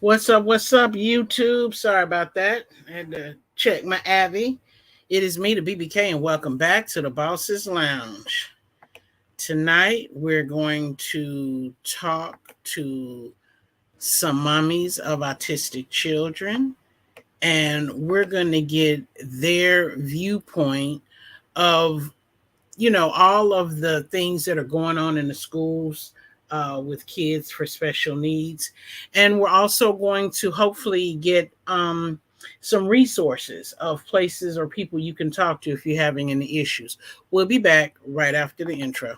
What's up, YouTube? Sorry about that. I had to check my Abby. It is me, the BBK, and welcome back to the Boss's Lounge. Tonight, we're going to talk to some mommies of autistic children, and we're going to get their viewpoint of all of the things that are going on in the schools with kids for special needs. And we're also going to hopefully get some resources of places or people you can talk to if you're having any issues. We'll be back right after the intro.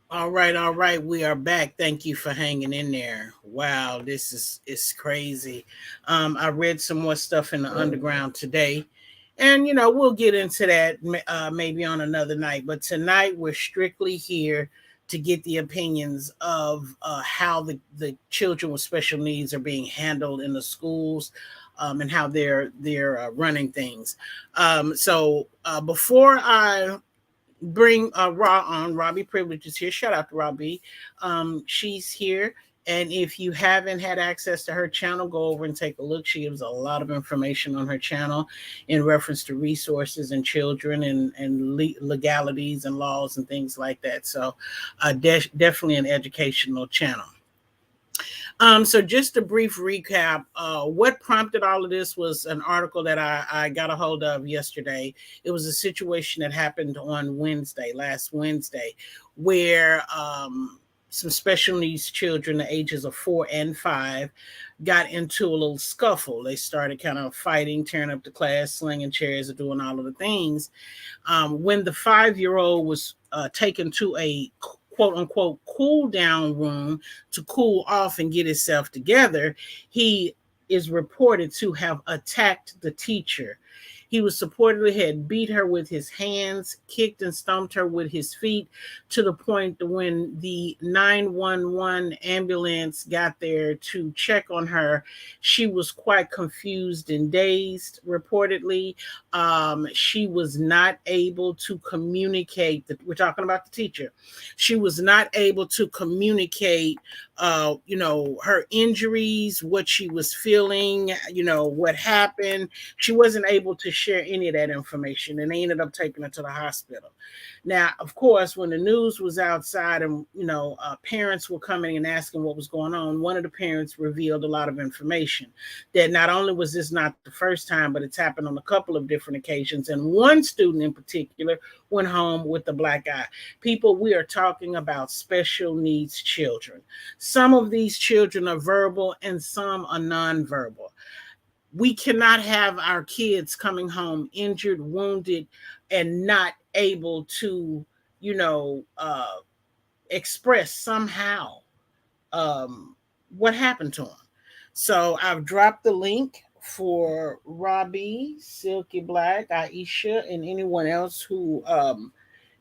All right. We are back. Thank you for hanging in there. Wow, this is crazy. I read some more stuff in the underground today, and we'll get into that maybe on another night. But tonight we're strictly here to get the opinions of how the children with special needs are being handled in the schools. And how they're running things. So before I bring Raw on. Robbie Privilege is here. Shout out to Robbie. She's here. And if you haven't had access to her channel, go over and take a look. She gives a lot of information on her channel in reference to resources and children and legalities and laws and things like that. So definitely an educational channel. So just a brief recap. What prompted all of this was an article that I got a hold of yesterday. It was a situation that happened on last Wednesday, where some special needs children, the ages of 4 and 5, got into a little scuffle. They started kind of fighting, tearing up the class, slinging chairs, and doing all of the things. When the 5-year-old was taken to a quote unquote cool down room to cool off and get himself together, he is reported to have attacked the teacher. He was supposedly had beat her with his hands, kicked and stomped her with his feet, to the point when the 911 ambulance got there to check on her, she was quite confused and dazed, reportedly. She was not able to communicate. We're talking about the teacher. She was not able to communicate, her injuries, what she was feeling, what happened. She wasn't able to share any of that information, and they ended up taking her to the hospital. Now, of course, when the news was outside and, parents were coming and asking what was going on, one of the parents revealed a lot of information that not only was this not the first time, but it's happened on a couple of different occasions. And one student in particular went home with the black eye. People, we are talking about special needs children. Some of these children are verbal and some are nonverbal. We cannot have our kids coming home injured, wounded, and not able to, express somehow what happened to them. So I've dropped the link for Robbie, Silky Black, Aisha, and anyone else who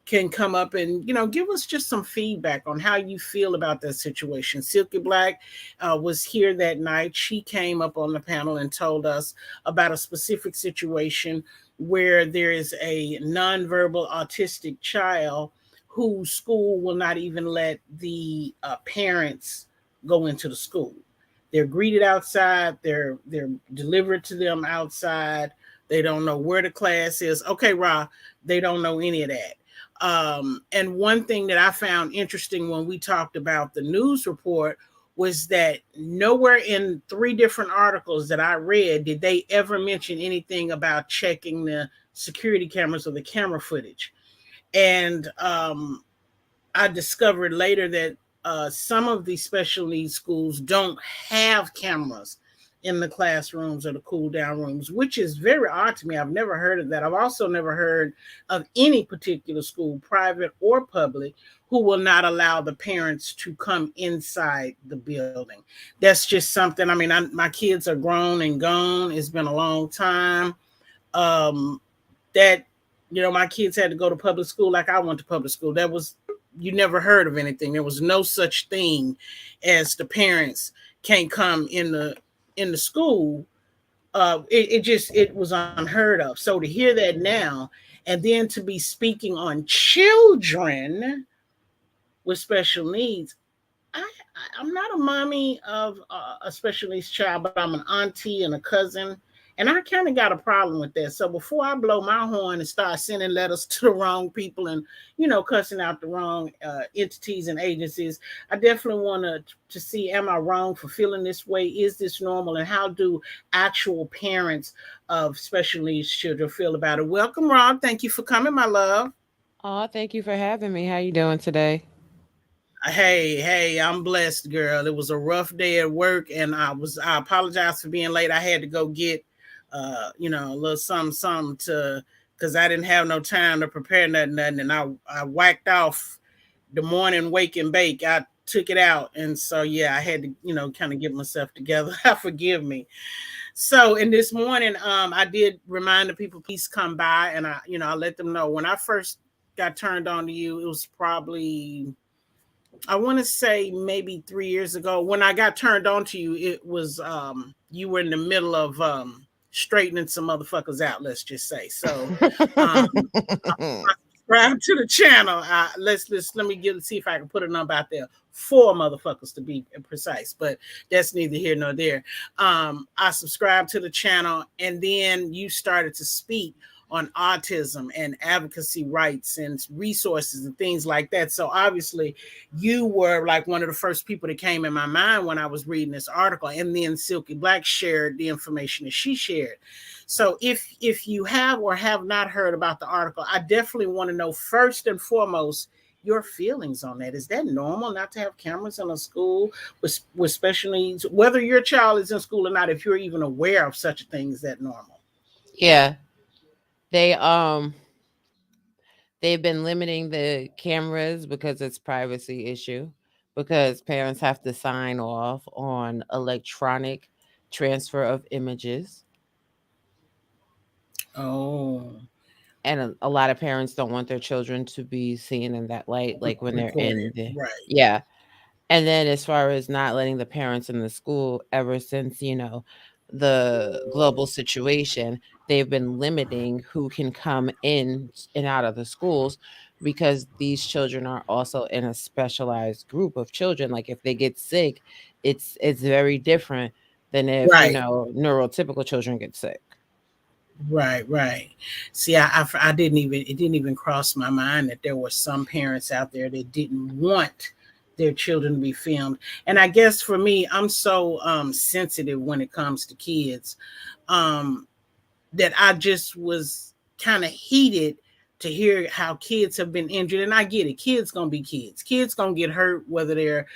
can come up and give us just some feedback on how you feel about that situation. Silky Black was here that night. She came up on the panel and told us about a specific situation where there is a nonverbal autistic child whose school will not even let the parents go into the school. They're greeted outside. They're delivered to them outside. They don't know where the class is. Okay, Ra, they don't know any of that. And one thing that I found interesting when we talked about the news report was that nowhere in three different articles that I read did they ever mention anything about checking the security cameras or the camera footage. And I discovered later that some of these special needs schools don't have cameras in the classrooms or the cool down rooms, which is very odd to me. I've never heard of that. I've also never heard of any particular school, private or public, who will not allow the parents to come inside the building. That's just something. I mean, my kids are grown and gone. It's been a long time. Um, that my kids had to go to public school like I went to public school. That was, you never heard of anything. There was no such thing as the parents can't come in the school. It was unheard of. So to hear that now, and then to be speaking on children with special needs, I'm not a mommy of a special needs child, but I'm an auntie and a cousin. And I kind of got a problem with that. So before I blow my horn and start sending letters to the wrong people and, cussing out the wrong entities and agencies, I definitely want to see, am I wrong for feeling this way? Is this normal? And how do actual parents of special needs children feel about it? Welcome, Rob. Thank you for coming, my love. Oh, thank you for having me. How you doing today? Hey, I'm blessed, girl. It was a rough day at work, and I apologize for being late. I had to go get a little something to, because I didn't have no time to prepare nothing, and I whacked off the morning wake and bake. I took it out, and so yeah, I had to, kind of get myself together. Forgive me. So, in this morning, I did remind the people, please come by, and I let them know when I first got turned on to you. It was probably, I want to say, maybe 3 years ago. When I got turned on to you, it was you were in the middle of straightening some motherfuckers out, let's just say. So um subscribe to the channel. Let me see if I can put a number out there. 4 motherfuckers to be precise, but that's neither here nor there. I subscribed to the channel, and then you started to speak on autism and advocacy rights and resources and things like that. So obviously you were like one of the first people that came in my mind when I was reading this article. And then Silky Black shared the information that she shared. So if you have or have not heard about the article, I definitely want to know, first and foremost, your feelings on that. Is that normal not to have cameras in a school with special needs, whether your child is in school or not? If you're even aware of such a thing, is that normal? Yeah. They they've been limiting the cameras because it's privacy issue, because parents have to sign off on electronic transfer of images, Oh, and a lot of parents don't want their children to be seen in that light, like when they're recorded, in the right? yeah. And then as far as not letting the parents in the school, ever since, the global situation, they've been limiting who can come in and out of the schools, because these children are also in a specialized group of children. Like if they get sick, it's very different than if, Right, neurotypical children get sick. right. See, I didn't even, it didn't even cross my mind that there were some parents out there that didn't want their children to be filmed. And I guess for me, I'm so sensitive when it comes to kids, um, that I just was kind of heated to hear how kids have been injured. And I get it. Kids gonna be kids. Kids gonna get hurt whether they're,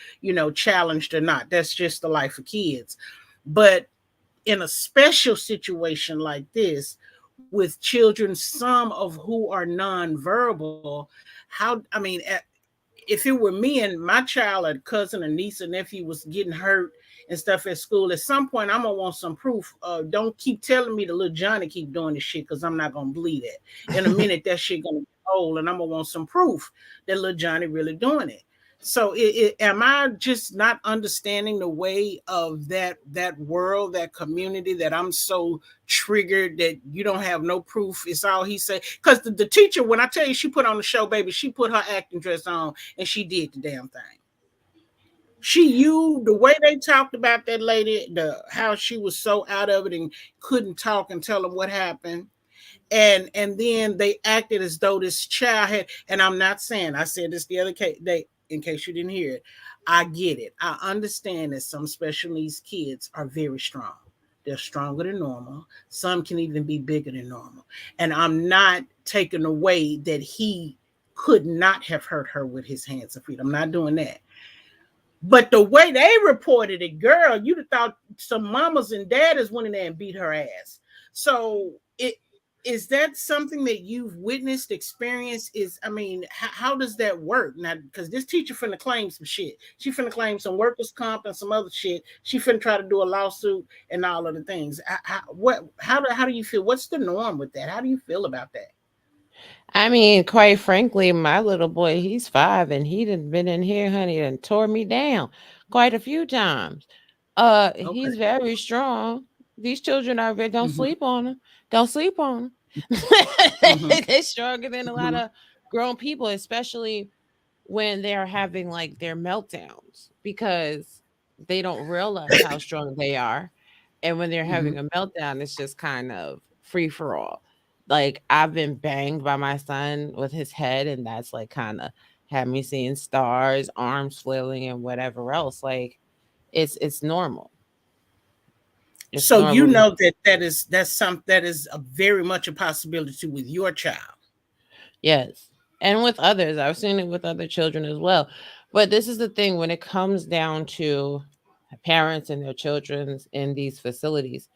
challenged or not. That's just the life of kids. But in a special situation like this, with children, some of who are nonverbal, how, I mean, if it were me and my child or cousin or niece or nephew was getting hurt and stuff at school, at some point I'm gonna want some proof. Don't keep telling me the little Johnny keep doing this shit, because I'm not gonna believe it. In a minute, that shit gonna get old, and I'm gonna want some proof that little Johnny really doing it. So am I just not understanding the way of that world, that community, that I'm so triggered that you don't have no proof? It's all he said. Because the teacher, when I tell you she put on the show, baby, she put her acting dress on and she did the damn thing. The way they talked about that lady, how she was so out of it and couldn't talk and tell them what happened. And then they acted as though this child had, and I'm not saying, I said this the other day, in case you didn't hear it. I get it. I understand that some special needs kids are very strong. They're stronger than normal. Some can even be bigger than normal. And I'm not taking away that he could not have hurt her with his hands and feet. I'm not doing that. But the way they reported it, girl, you'd have thought some mamas and daddies went in there and beat her ass. So it is that something that you've witnessed, experienced? Is, I mean, how does that work now? Because this teacher finna claim some shit. She finna claim some workers' comp and some other shit. She finna try to do a lawsuit and all of the things. How do you feel? What's the norm with that? How do you feel about that? I mean, quite frankly, my little boy, he's 5 and he done been in here, honey, and tore me down quite a few times. Okay. He's very strong. These children are very, don't Mm-hmm. sleep on them. Don't sleep on them. Mm-hmm. They're stronger than a lot Mm-hmm. of grown people, especially when they're having like their meltdowns because they don't realize how strong they are. And when they're Mm-hmm. having a meltdown, it's just kind of free for all. Like I've been banged by my son with his head, and that's like kind of had me seeing stars, arms flailing, and whatever else. Like it's normal. It's So you normal. know that that is a very much a possibility with your child. Yes. And with others, I've seen it with other children as well. But this is the thing when it comes down to parents and their children in these facilities.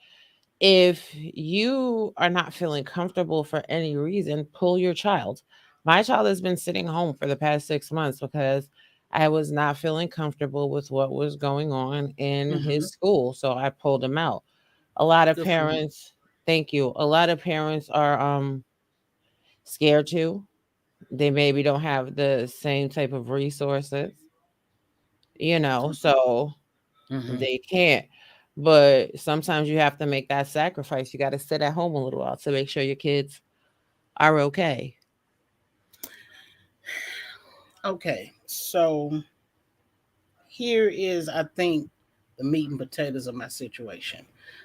If you are not feeling comfortable for any reason, pull your child. My child has been sitting home for the past 6 months because I was not feeling comfortable with what was going on in Mm-hmm. his school. So I pulled him out. A lot of Good for you. parents, thank you. A lot of parents are scared to. They maybe don't have the same type of resources, Okay. so Mm-hmm. they can't. But sometimes you have to make that sacrifice. You got to sit at home a little while to make sure your kids are okay. Okay. So here is, I think, the meat and potatoes of my situation.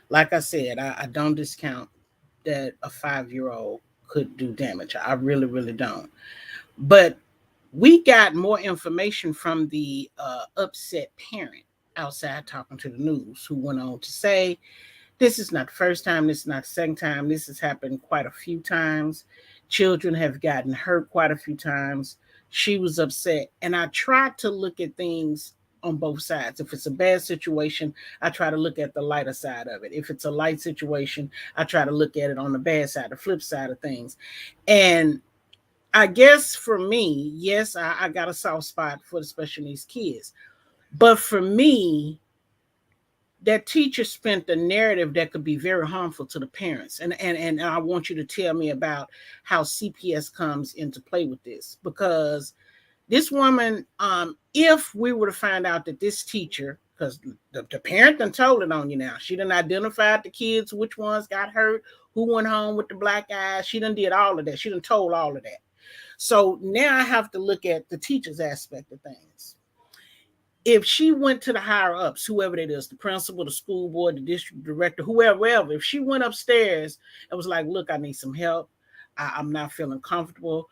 Like I said, I don't discount that a 5 year old could do damage. I really, really don't. But we got more information from the upset parent outside talking to the news, who went on to say, this is not the first time, this is not the second time, this has happened quite a few times. Children have gotten hurt quite a few times. She was upset. And I try to look at things on both sides. If it's a bad situation, I try to look at the lighter side of it. If it's a light situation, I try to look at it on the bad side, the flip side of things. And I guess for me, yes, I got a soft spot for the special needs kids. But for me, that teacher spent a narrative that could be very harmful to the parents. And I want you to tell me about how CPS comes into play with this. Because this woman, if we were to find out that this teacher, because the parent done told it on you now, she done identified the kids, which ones got hurt, who went home with the black eyes, she done did all of that. She done told all of that. So now I have to look at the teacher's aspect of things. If she went to the higher ups, whoever it is, the principal, the school board, the district director, whoever, if she went upstairs and was like, look, I need some help. I'm not feeling comfortable.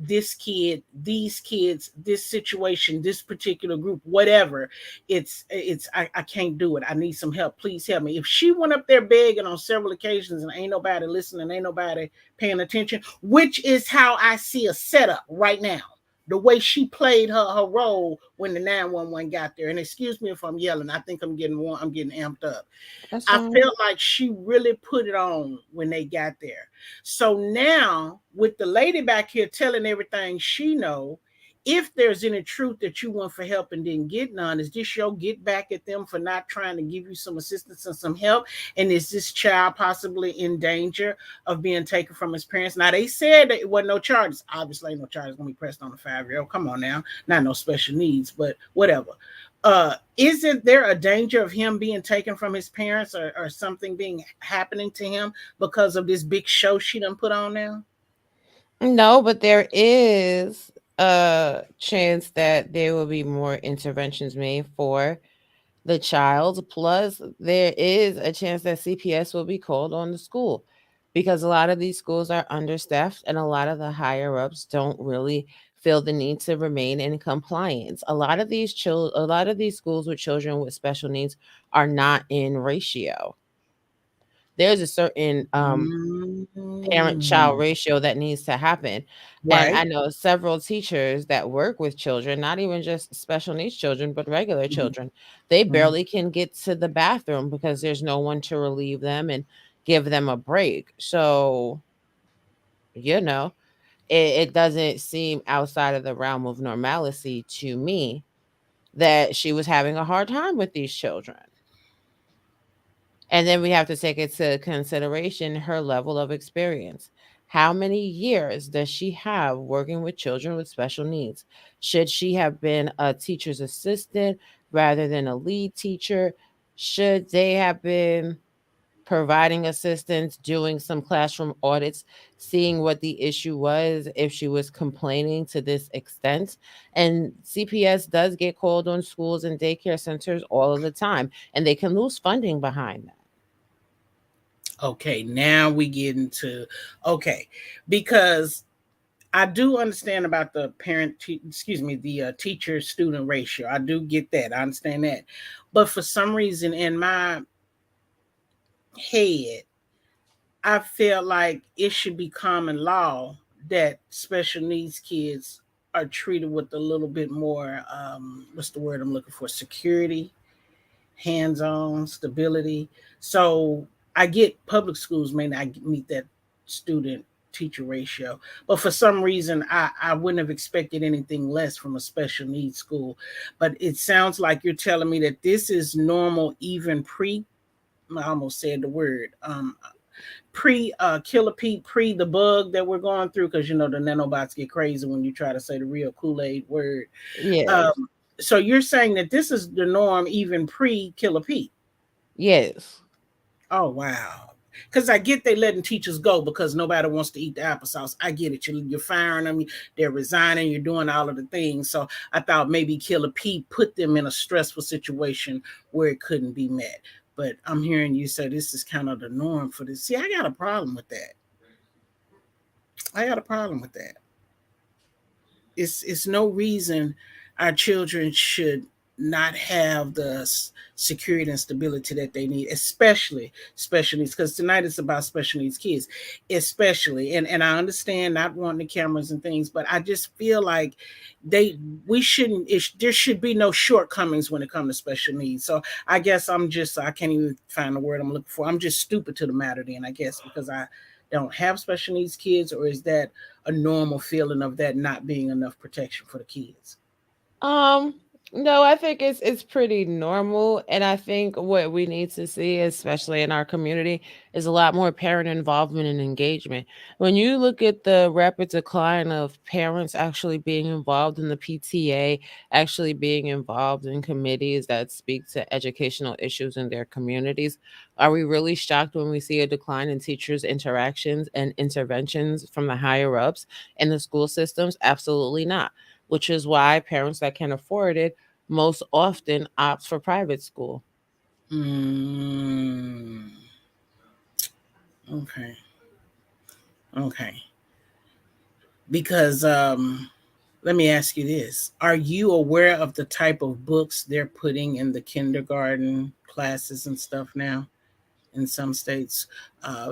This kid, these kids, this situation, this particular group, whatever, I can't do it. I need some help. Please help me. If she went up there begging on several occasions and ain't nobody listening, ain't nobody paying attention, which is how I see a setup right now, the way she played her role when the 911 got there. And excuse me if I'm yelling. I think I'm getting amped up. That's I fine. felt like she really put it on when they got there. So now with the lady back here telling everything she know, if there's any truth that you want for help and didn't get none, is this your get back at them for not trying to give you some assistance and some help? And is this child possibly in danger of being taken from his parents? Now they said that it wasn't no charges. Obviously, no charges gonna be pressed on a 5 year old. Come on now, not no special needs, but whatever. Isn't there a danger of him being taken from his parents, or something being happening to him because of this big show she done put on now? No, but there is a chance that there will be more interventions made for the child. Plus, there is a chance that CPS will be called on the school because a lot of these schools are understaffed and a lot of the higher ups don't really feel the need to remain in compliance. A lot of these schools with children with special needs are not in ratio. There's a certain parent child Mm. ratio that needs to happen. And I Right. know several teachers that work with children, not even just special needs children, but regular Mhm, children. They mhm. barely can get to the bathroom because there's no one to relieve them and give them a break. So, you know, it doesn't seem outside of the realm of normalcy to me that she was having a hard time with these children. And then we have to take into consideration her level of experience. How many years does she have working with children with special needs? Should she have been a teacher's assistant rather than a lead teacher? Should they have been providing assistance, doing some classroom audits, seeing what the issue was if she was complaining to this extent? And CPS does get called on schools and daycare centers all of the time, and they can lose funding behind that. Okay, now we get into okay, because I do understand about the excuse me, the teacher student ratio. I do get that. I understand that. But for some reason in my head, I feel like it should be common law that special needs kids are treated with a little bit more what's the word I'm looking for? Security, hands-on, stability. So I get public schools may not meet that student teacher ratio, but for some reason I wouldn't have expected anything less from a special needs school. But it sounds like you're telling me that this is normal even pre, I almost said the word, pre Killer Pete, pre the bug that we're going through, because you know the nanobots get crazy when you try to say the real Kool-Aid word. Yes. Um, so you're saying that this is the norm even pre Killer Pete? Yes. Oh wow. Because I get they letting teachers go because nobody wants to eat the applesauce. I get it. You're firing them. They're resigning. You're doing all of the things. So I thought maybe Killer Pete put them in a stressful situation where it couldn't be met. But I'm hearing you say this is kind of the norm for this. See, I got a problem with that. I got a problem with that. It's no reason our children should not have the security and stability that they need, especially special needs, because tonight is about special needs kids, especially. And I understand not wanting the cameras and things, but I just feel like they we shouldn't there should be no shortcomings when it comes to special needs. So I guess I can't even find the word I'm looking for. I'm just stupid to the matter then, I guess, because I don't have special needs kids, or is that a normal feeling of that not being enough protection for the kids? Um, no, I think it's pretty normal, and I think what we need to see, especially in our community, is a lot more parent involvement and engagement. When you look at the rapid decline of parents actually being involved in the PTA, actually being involved in committees that speak to educational issues in their communities, are we really shocked when we see a decline in teachers' interactions and interventions from the higher ups in the school systems? Absolutely not, which is why parents that can afford it most often opt for private school. Mm, okay, okay. Because let me ask you this: are you aware of the type of books they're putting in the kindergarten classes and stuff now? In some states,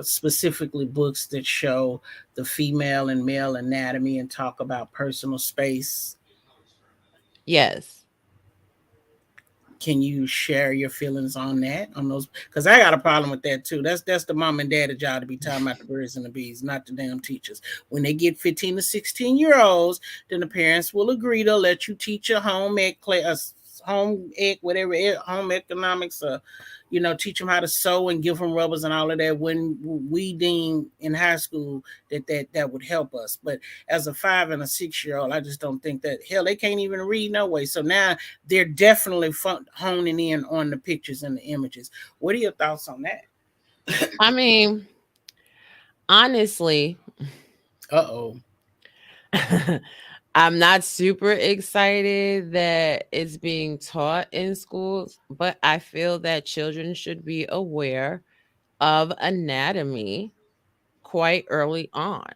specifically books that show the female and male anatomy and talk about personal space. Yes. Can you share your feelings on that, on those? Because I got a problem with that too. That's the mom and dad job to be talking about the birds and the bees, not the damn teachers. When they get 15 to 16-year-olds, then the parents will agree to let you teach a home ec class, home ec, whatever, home economics, teach them how to sew and give them rubbers and all of that. When we deem in high school that would help us, but as a 5 and a 6-year-old, I just don't think that. Hell, they can't even read no way. So now they're definitely honing in on the pictures and the images. What are your thoughts on that? I mean, honestly, Uh oh. I'm not super excited that it's being taught in schools, but I feel that children should be aware of anatomy quite early on,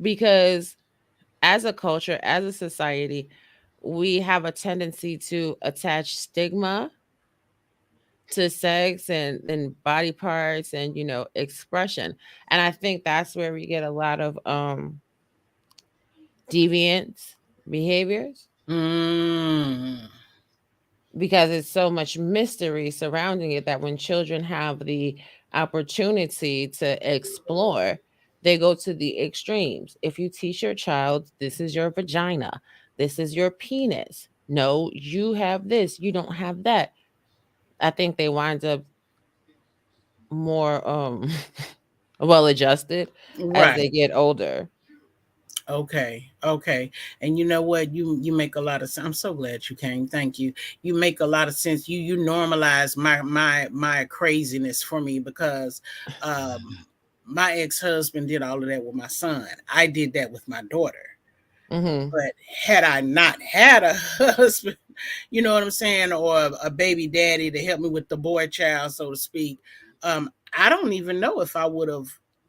because as a culture, as a society, we have a tendency to attach stigma to sex and body parts and expression. And I think that's where we get a lot of deviant behaviors, Mm, because it's so much mystery surrounding it that when children have the opportunity to explore, they go to the extremes. If you teach your child, this is your vagina, this is your penis, no, you have this, you don't have that, I think they wind up more well adjusted as they right. get older. Okay. Okay. And you know what? You make a lot of sense. I'm so glad you came. Thank you. You make a lot of sense. You normalize my craziness for me because my ex-husband did all of that with my son. I did that with my daughter. Hmm. But had I not had a husband, you know what I'm saying, or a baby daddy to help me with the boy child, so to speak, I don't even know if I would have,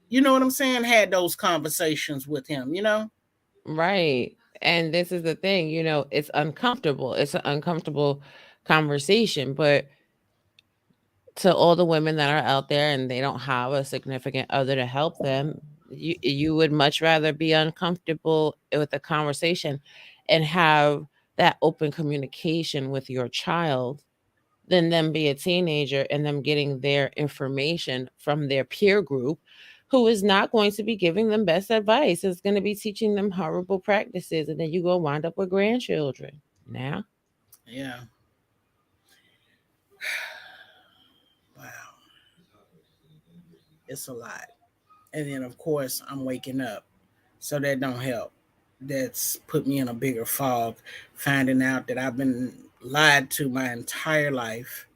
you know what I'm saying, had those conversations with him, you know? Right. And this is the thing, it's uncomfortable. It's an uncomfortable conversation, but to all the women that are out there and they don't have a significant other to help them, you would much rather be uncomfortable with the conversation and have that open communication with your child than them be a teenager and them getting their information from their peer group, who is not going to be giving them best advice. It's going to be teaching them horrible practices, and then you go wind up with grandchildren. Now, Yeah. Wow. It's a lot. And then of course I'm waking up. So that don't help. That's put me in a bigger fog, finding out that I've been lied to my entire life,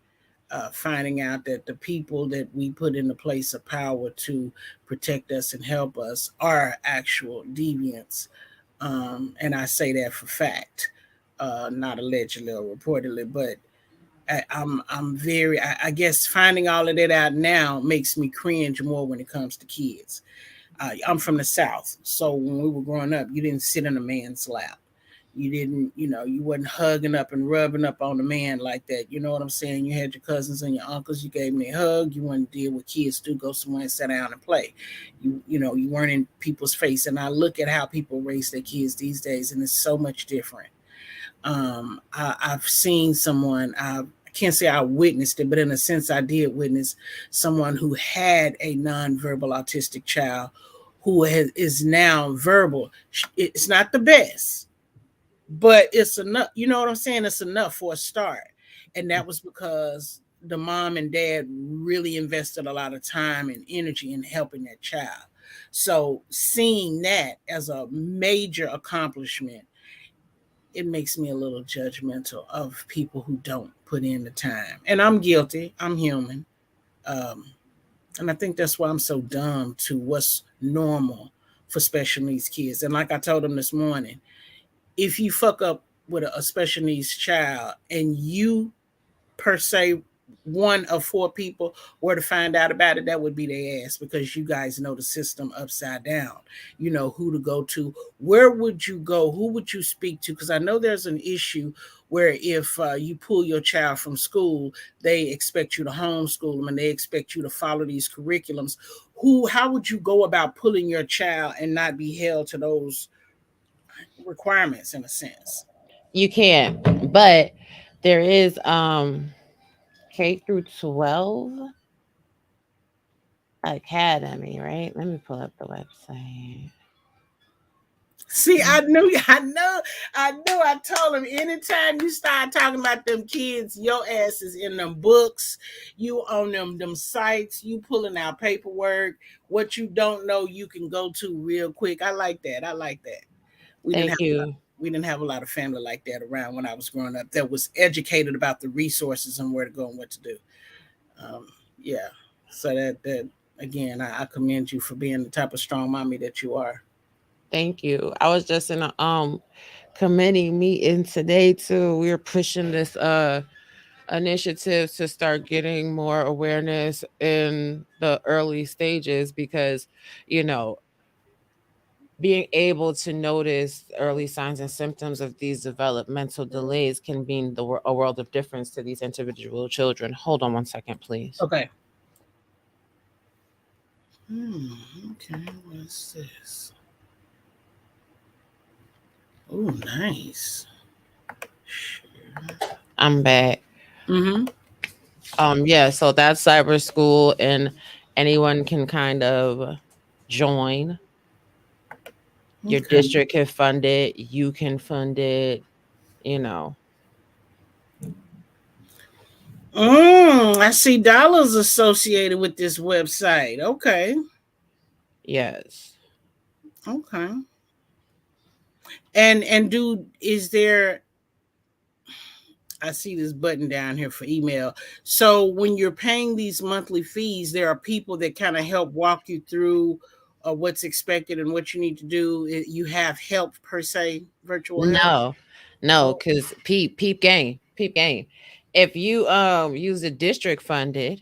finding out that the people that we put in the place of power to protect us and help us are actual deviants. And I say that for fact, not allegedly or reportedly, but I'm very, I guess finding all of that out now makes me cringe more when it comes to kids. I'm from the South, so when we were growing up, you didn't sit in a man's lap. You didn't, you wasn't hugging up and rubbing up on a man like that. You know what I'm saying? You had your cousins and your uncles. You gave them a hug. You wouldn't deal with kids to go somewhere and sit down and play. You weren't in people's face. And I look at how people raise their kids these days, and it's so much different. I've seen someone. I can't say I witnessed it, but in a sense, I did witness someone who had a nonverbal autistic child is now verbal. It's not the best, but it's enough. You know what I'm saying? It's enough for a start. And that was because the mom and dad really invested a lot of time and energy in helping that child. So seeing that as a major accomplishment, it makes me a little judgmental of people who don't put in the time. And I'm guilty. I'm human. Um, and I think that's why I'm so dumb to what's normal for special needs kids. And like I told them this morning, if you fuck up with a special needs child and you per se one of four people were to find out about it, that would be their ass, because you guys know the system upside down. You know who to go to, where would you go, who would you speak to? Because I know there's an issue where if you pull your child from school, they expect you to homeschool them and they expect you to follow these curriculums. How would you go about pulling your child and not be held to those requirements in a sense? you can't, but there is K through 12 academy, right? Let me pull up the website. See, I knew. I told him anytime you start talking about them kids, your ass is in them books. You on them sites. You pulling out paperwork. What you don't know, you can go to real quick. I like that. I like that. We didn't Thank have you. we didn't have a lot of family like that around when I was growing up. That was educated about the resources and where to go and what to do. Um, yeah. So that again, I commend you for being the type of strong mommy that you are. Thank you. I was just in a committee meeting today too. We were pushing this initiative to start getting more awareness in the early stages because, you know, being able to notice early signs and symptoms of these developmental delays can mean a world of difference to these individual children. Hold on one second, please. Okay. Hmm, okay, what's this? Oh, nice. I'm back. Mm-hmm. Yeah, so that's cyber school, and anyone can kind of join. Your Okay. district can fund it, you can fund it, you know. I see dollars associated with this website. Okay. Yes. Okay. And dude, is there I see this button down here for email. So when you're paying these monthly fees, there are people that kind of help walk you through what's expected and what you need to do. You have help per se, virtual help. No, no, Oh. because peep game. If you use a district funded,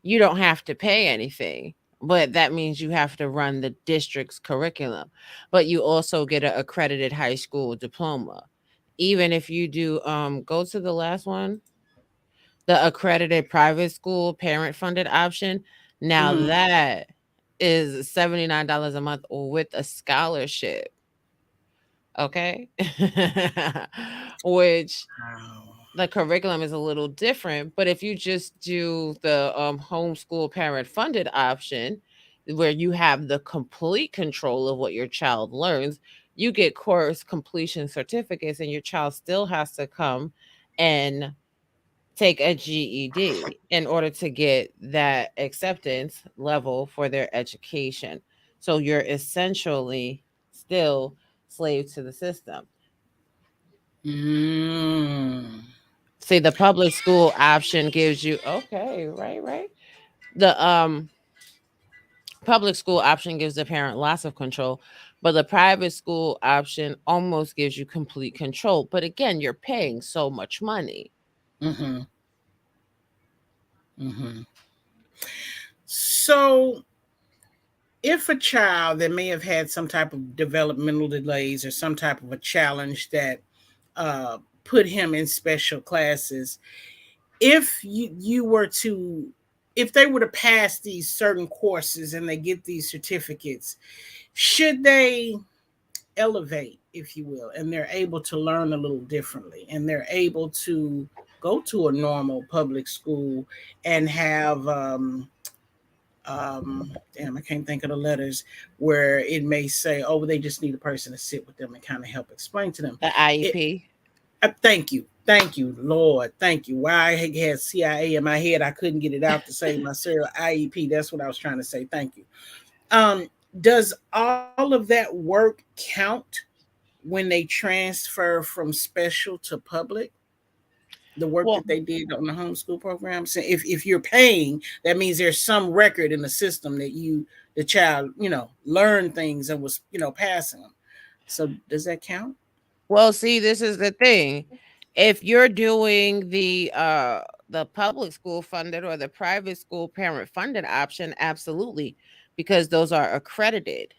you don't have to pay anything. But that means you have to run the district's curriculum. But you also get an accredited high school diploma. Even if you do go to the last one, the accredited private school parent funded option. Now Mm-hmm. that is $79 a month with a scholarship. Okay. Which Wow. the curriculum is a little different, but if you just do the homeschool parent funded option where you have the complete control of what your child learns, you get course completion certificates, and your child still has to come and take a GED in order to get that acceptance level for their education. So you're essentially still slave to the system. Mm. See, the public school option gives you okay, right. The public school option gives the parent lots of control, but the private school option almost gives you complete control. But again, you're paying so much money. Mm-hmm. Mm-hmm. So if a child that may have had some type of developmental delays or some type of a challenge that uh, put him in special classes, if you were to if they were to pass these certain courses and they get these certificates, should they elevate, if you will, and they're able to learn a little differently and they're able to go to a normal public school and have damn, I can't think of the letters where it may say, oh, they just need a person to sit with them and kind of help explain to them. The It, IEP. thank you, Lord, thank you. Why I had CIA in my head, I couldn't get it out to say my serial IEP. That's what I was trying to say. Thank you. Um, does all of that work count when they transfer from special to public? The work Well, that they did on the homeschool program. So if you're paying, that means there's some record in the system that the child learned things and was passing them. So does that count? well, see, this is the thing. If you're doing the public school funded or the private school parent funded option, absolutely, because those are accredited.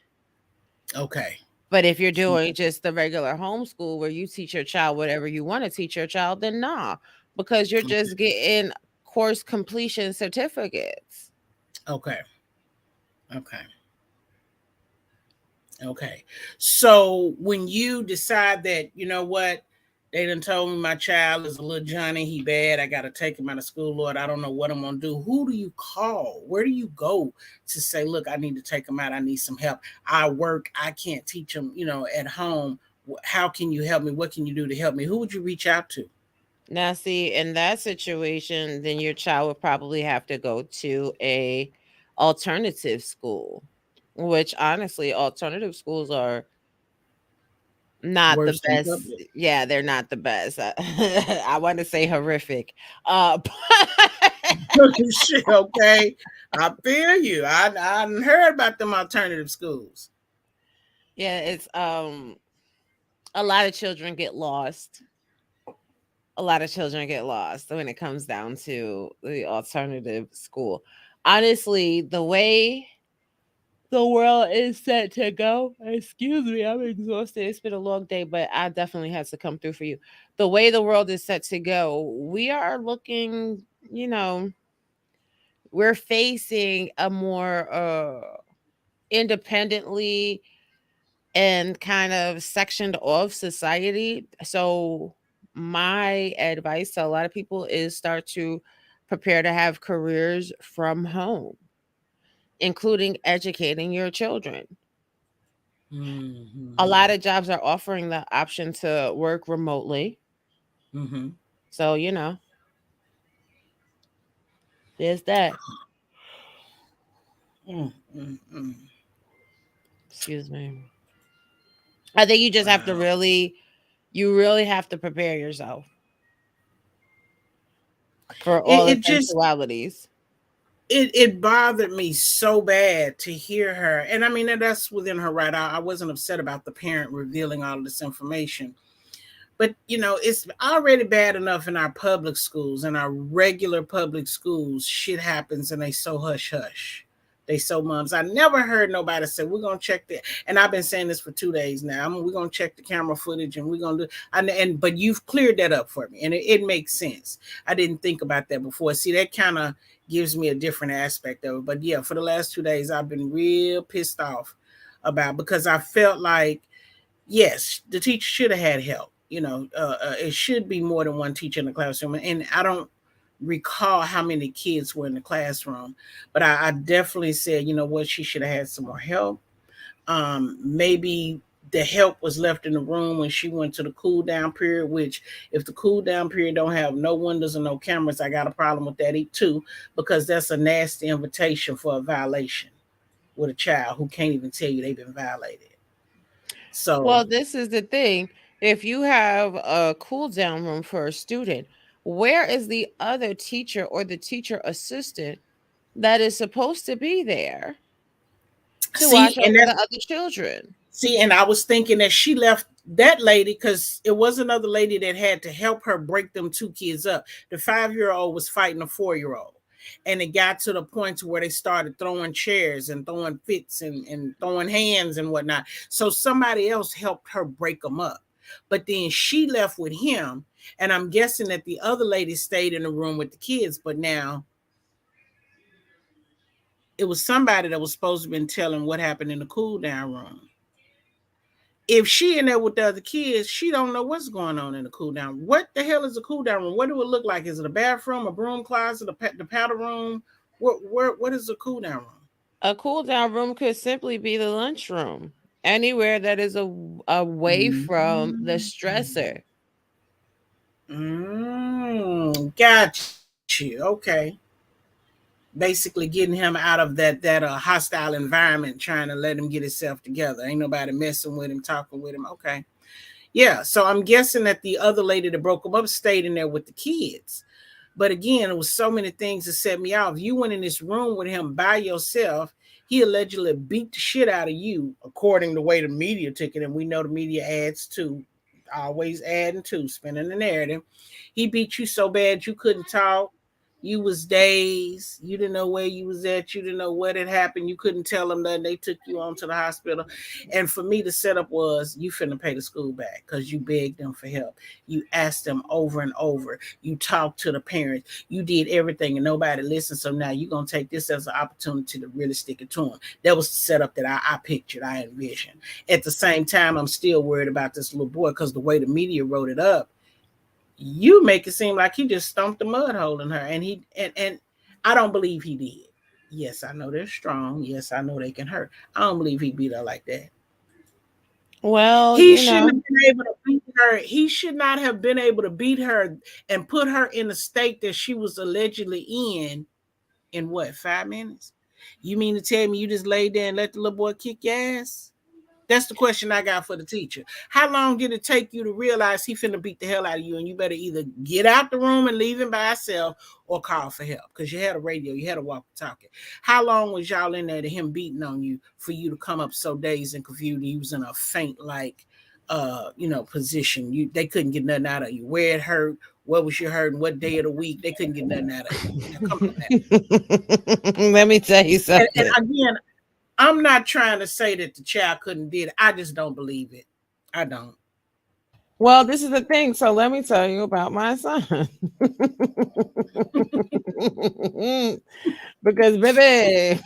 Okay. But if you're doing just the regular homeschool where you teach your child whatever you want to teach your child, then nah, because you're just getting course completion certificates. Okay. Okay. Okay. So when you decide that, you know what, they done told me my child is a little Johnny, he bad, I gotta take him out of school, Lord, I don't know what I'm gonna do. Who do you call? Where do you go to say, look, I need to take him out, I need some help. I work, I can't teach him, at home. How can you help me? What can you do to help me? Who would you reach out to? Now, see, in that situation, then your child would probably have to go to a alternative school, which honestly, alternative schools are not the Worse than best. public. Yeah, they're not the best. I want to say horrific. Shit, okay. I feel you. I heard about them alternative schools. Yeah, it's a lot of children get lost. A lot of children get lost when it comes down to the alternative school. Honestly, the way the world is set to go, excuse me, I'm exhausted. It's been a long day, but I definitely had to come through for you. The way the world is set to go, we are looking, you know, we're facing a more independently and kind of sectioned off society. So my advice to a lot of people is start to prepare to have careers from home, including educating your children. A Mm-hmm. lot of jobs are offering the option to work remotely. Mm-hmm. So, there's that. Mm-hmm. Excuse me. I think you just have to Wow. really have to prepare yourself for all It just eventualities. it bothered me so bad to hear her, and I mean, and that's within her right. I wasn't upset about the parent revealing all of this information. But it's already bad enough in our public schools, in our regular public schools. Shit happens and they so hush hush. They so mums. I never heard nobody say we're gonna check the. And I've been saying this for 2 days now. We're gonna check the camera footage and we're gonna do. And but you've cleared that up for me, and it makes sense. I didn't think about that before. See, that kind of gives me a different aspect of it. But yeah, for the last 2 days, I've been real pissed off about, because I felt like, yes, the teacher should have had help. It should be more than one teacher in the classroom. And I don't recall how many kids were in the classroom, but I definitely said, you know what, she should have had some more help. Maybe the help was left in the room when she went to the cool down period, which if the cool down period don't have no windows and no cameras, I got a problem with that too, because that's a nasty invitation for a violation with a child who can't even tell you they've been violated. So Well, this is the thing. If you have a cool down room for a student, where is the other teacher or the teacher assistant that is supposed to be there to watch see, and over that the other children? See, and I was thinking that she left that lady because it was another lady that had to help her break them two kids up. The 5-year-old was fighting a 4-year-old. And it got to the point to where they started throwing chairs and throwing fits and throwing hands and whatnot. So somebody else helped her break them up. But then she left with him. And I'm guessing that the other lady stayed in the room with the kids. But now it was somebody that was supposed to have been telling what happened in the cool down room. If she in there with the other kids, she don't know what's going on in the cool down. What the hell is a cool down room? What do it look like? Is it a bathroom, a broom closet, the powder room? What is a cool down room? A cool down room could simply be the lunchroom, anywhere that is away from the Mm-hmm. stressor. Got you. Okay. Basically getting him out of that hostile environment, trying to let him get himself together. Ain't nobody messing with him, talking with him. Okay. Yeah, so I'm guessing that the other lady that broke him up stayed in there with the kids. But again, it was so many things that set me off. You went in this room with him by yourself. He allegedly beat the shit out of you, according to the way the media took it. And we know the media adds to, always adding to, spinning the narrative. He beat you so bad you couldn't talk. You was dazed. You didn't know where you was at. You didn't know what had happened. You couldn't tell them nothing. They took you on to the hospital. And for me, the setup was you finna pay the school back because you begged them for help. You asked them over and over. You talked to the parents. You did everything and nobody listened. So now you're going to take this as an opportunity to really stick it to them. That was the setup that I pictured, I envisioned. At the same time, I'm still worried about this little boy because the way the media wrote it up, you make it seem like he just stomped the mud hole in her. And I don't believe he did. Yes, I know they're strong. Yes, I know they can hurt. I don't believe he beat her like that. Well, He shouldn't have been able to beat her. He should not have been able to beat her and put her in the state that she was allegedly in what, 5 minutes? You mean to tell me you just laid there and let the little boy kick your ass? That's the question I got for the teacher. How long did it take you to realize he finna beat the hell out of you, and you better either get out the room and leave him by himself or call for help? Because you had a radio, you had a walkie-talkie. How long was y'all in there to him beating on you for you to come up so dazed and confused? You was in a faint like position. They couldn't get nothing out of you. Where it hurt, what was you hurting, what day of the week, they couldn't get nothing out of you. Now come on now. Let me tell you And something. again, I'm not trying to say that the child couldn't did it. I just don't believe it. I don't. Well, this is the thing. So let me tell you about my son. Because baby,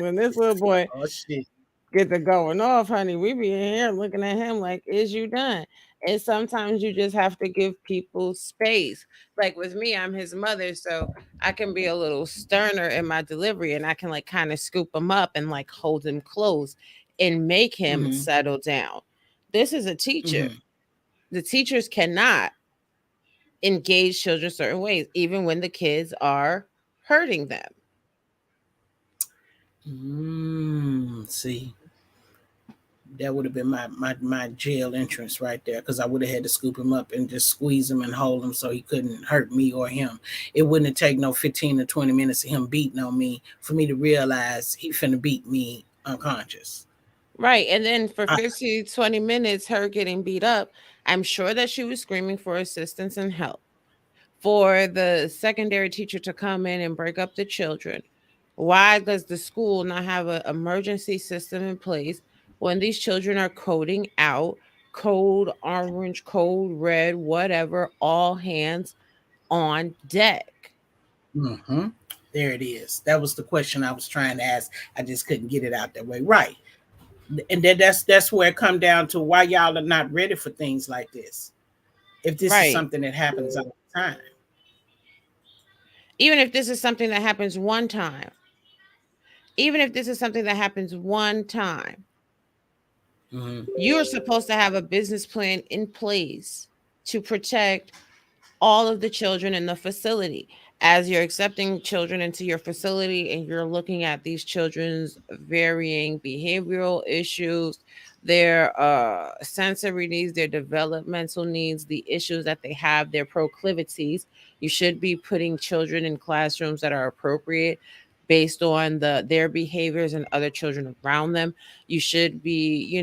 when this little boy Oh shit. get to going off, honey, we be in here looking at him like, is you done? And sometimes you just have to give people space. Like with me, I'm his mother, so I can be a little sterner in my delivery and I can like kind of scoop him up and like hold him close and make him Mm-hmm. settle down. This is a teacher. Mm-hmm. The teachers cannot engage children certain ways, even when the kids are hurting them. See, that would have been my jail entrance right there, because I would have had to scoop him up and just squeeze him and hold him so he couldn't hurt me or him. It wouldn't have taken no 15 or 20 minutes of him beating on me for me to realize he finna beat me unconscious. Right. And then for I, 15, 20 minutes, her getting beat up, I'm sure that she was screaming for assistance and help. For the secondary teacher to come in and break up the children. Why does the school not have an emergency system in place when these children are coding out code orange, code red, whatever, all hands on deck? mm-hmm. There it is. That was the question I was trying to ask. I just couldn't get it out that way. Right. And that's where it come down to why y'all are not ready for things like this. If this is Right. something that happens all the time. Even if this is something that happens one time, even if this is something that happens one time, Mm-hmm. you're supposed to have a business plan in place to protect all of the children in the facility. As you're accepting children into your facility and you're looking at these children's varying behavioral issues, their sensory needs, their developmental needs, the issues that they have, their proclivities, you should be putting children in classrooms that are appropriate based on their behaviors and other children around them. You should be,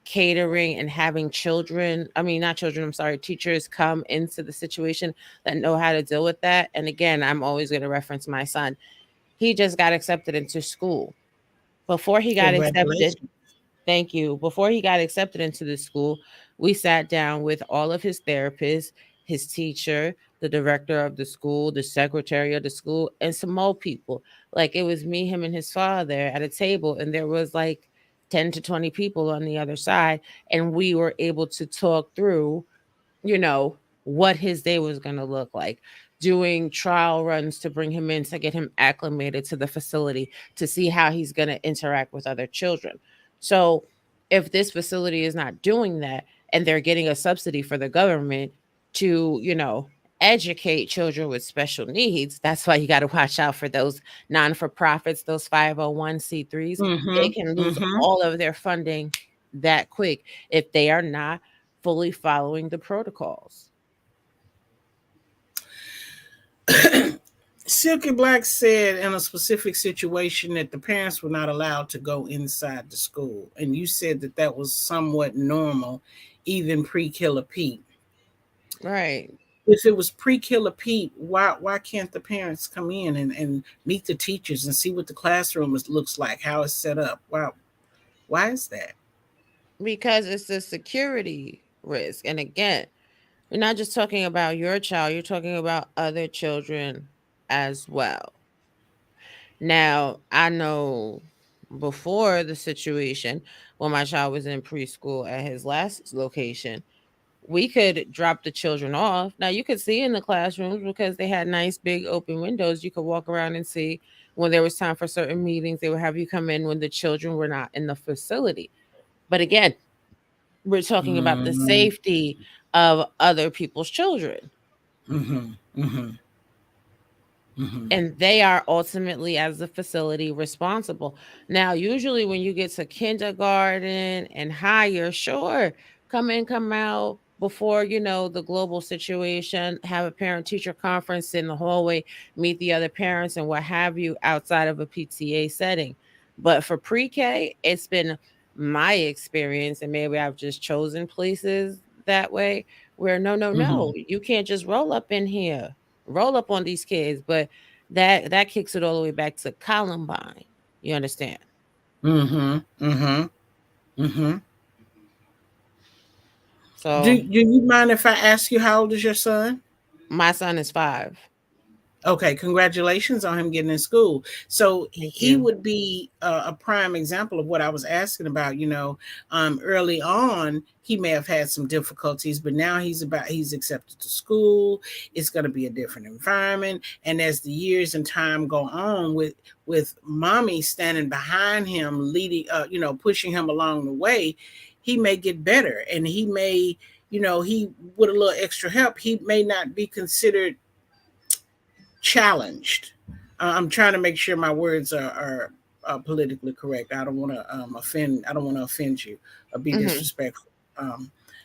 catering and having children, I mean, not children, I'm sorry, teachers come into the situation that know how to deal with that. And again, I'm always going to reference my son. He just got accepted into school. Before he got accepted, Congratulations. thank you. Before he got accepted into the school, we sat down with all of his therapists, his teacher, the director of the school, the secretary of the school, and some more people. Like it was me, him, and his father at a table, and there was like 10 to 20 people on the other side. And we were able to talk through, you know, what his day was going to look like, doing trial runs to bring him in to get him acclimated to the facility to see how he's going to interact with other children. So, if this facility is not doing that and they're getting a subsidy for the government to, educate children with special needs, that's why you got to watch out for those non for profits, those 501c3s. They Mm-hmm. can lose Mm-hmm. all of their funding that quick if they are not fully following the protocols. Silky Black said in a specific situation that the parents were not allowed to go inside the school, and you said that that was somewhat normal, even pre-Killer Pete. Right. If it was pre-Killer Pete, why can't the parents come in and meet the teachers and see what the classroom looks like, how it's set up? Why is that? Because it's a security risk. And again, we're not just talking about your child, you're talking about other children as well. Now, I know before the situation, when my child was in preschool at his last location, we could drop the children off. Now, you could see in the classrooms because they had nice big open windows. You could walk around and see when there was time for certain meetings. They would have you come in when the children were not in the facility. But again, we're talking about the Mm-hmm. safety of other people's children. Mm-hmm. Mm-hmm. Mm-hmm. and they are ultimately, as the facility, responsible. Now usually when you get to kindergarten and higher, sure, come in, come out before, the global situation, have a parent teacher conference, sit in the hallway, meet the other parents and what have you, outside of a PTA setting. But for pre-K, it's been my experience, and maybe I've just chosen places that way, where no, no, Mm-hmm. no, you can't just roll up in here, roll up on these kids. But that kicks it all the way back to Columbine. You understand? Mm-hmm. Mm-hmm. Mm-hmm. So Do you mind if I ask you how old is your son? my son is 5. Okay, congratulations on him getting in school. So Thank he you. would be a prime example of what I was asking about. Early on he may have had some difficulties, but now he's accepted to school. It's going to be a different environment, and as the years and time go on, with mommy standing behind him, leading, pushing him along the way, he may get better, and he may, he with a little extra help, he may not be considered challenged. I'm trying to make sure my words are politically correct. I don't want to offend. I don't want to offend you or be Hmm. disrespectful.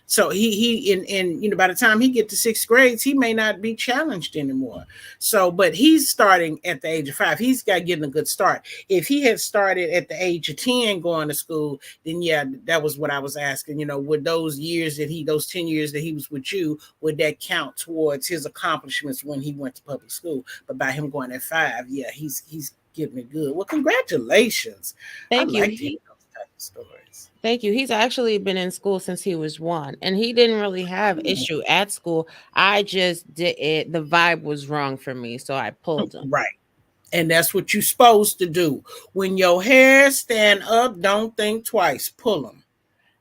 So he in by the time he get to sixth grades, he may not be challenged anymore. So, but he's starting at the age of 5. He's got getting a good start. If he had started at the age of 10 going to school, then yeah, that was what I was asking. Would those 10 years that he was with you, would that count towards his accomplishments when he went to public school? But by him going at 5, yeah, he's getting it good. Well, congratulations. I Thank you. like to hear He those type of stories. Thank you. He's actually been in school since he was 1, and he didn't really have issue at school. I just did it. The vibe was wrong for me, so I pulled him. Right. And that's what you're supposed to do. When your hair stand up, don't think twice. Pull them.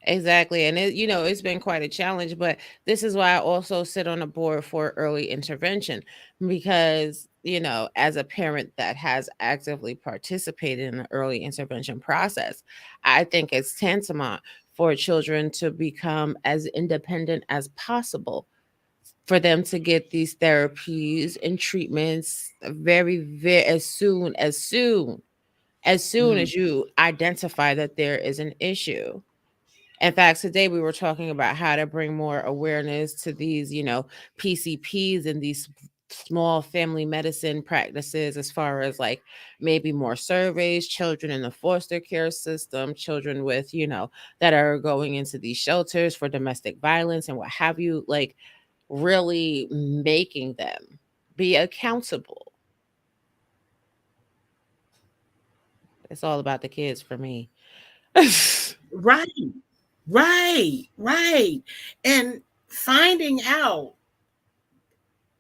Exactly. And it's been quite a challenge, but this is why I also sit on a board for early intervention, because, as a parent that has actively participated in the early intervention process, I think it's tantamount for children to become as independent as possible, for them to get these therapies and treatments very, very as soon Mm. as you identify that there is an issue. In fact, today we were talking about how to bring more awareness to these, PCPs and these small family medicine practices, as far as like maybe more surveys, children in the foster care system, children with, that are going into these shelters for domestic violence and what have you, like really making them be accountable. It's all about the kids for me. Right. Right. Right. And finding out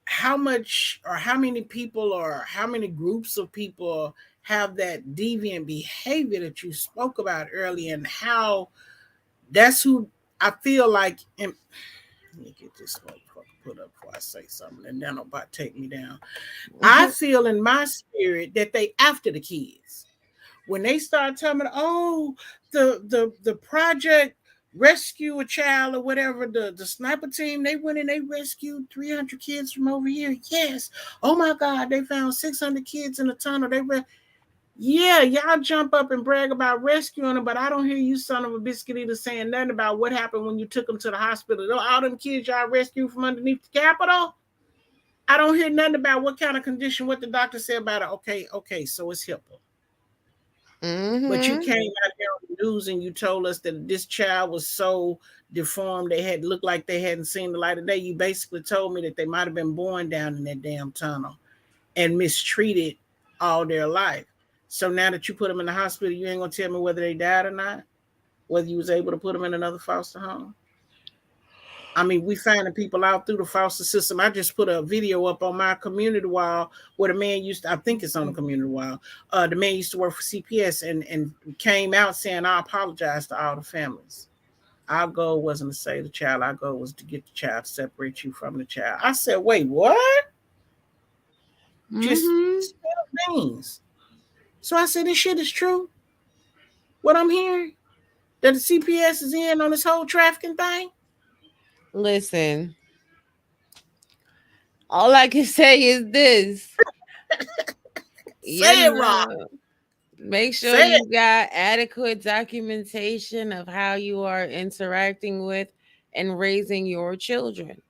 how much or how many people or how many groups of people have that deviant behavior that you spoke about earlier, and how that's who I feel like. And let me get this motherfucker put up before I say something, and then about take me down. I Mhm. feel in my spirit that they after the kids. When they start telling me, oh, the project rescue a child or whatever, the sniper team, they went and they rescued 300 kids from over here. Yes. Oh my God, they found 600 kids in the tunnel. Yeah, y'all jump up and brag about rescuing them, but I don't hear you son of a biscuit eater saying nothing about what happened when you took them to the hospital. All them kids y'all rescued from underneath the Capitol, I don't hear nothing about what kind of condition, what the doctor said about it. Okay, okay, so it's HIPAA. But you Mhm. came out here on the news and you told us that this child was so deformed they had looked like they hadn't seen the light of day. You basically told me that they might have been born down in that damn tunnel and mistreated all their life. So now that you put them in the hospital, you ain't gonna tell me whether they died or not, whether you was able to put them in another foster home. I mean, we finding people out through the foster system. I just put a video up on my community wall where the man used to, I think it's on the community wall. The man used to work for CPS and came out saying, I apologize to all the families. Our goal wasn't to save the child. Our goal was to get the child, to separate you from the child. I said, wait, what? Just Mhm. spill beans. So I said, this shit is true. What I'm hearing? That the CPS is in on this whole trafficking thing? Listen, all I can say is this. Say it, Rob. Make sure Say it. you got adequate documentation of how you are interacting with and raising your children.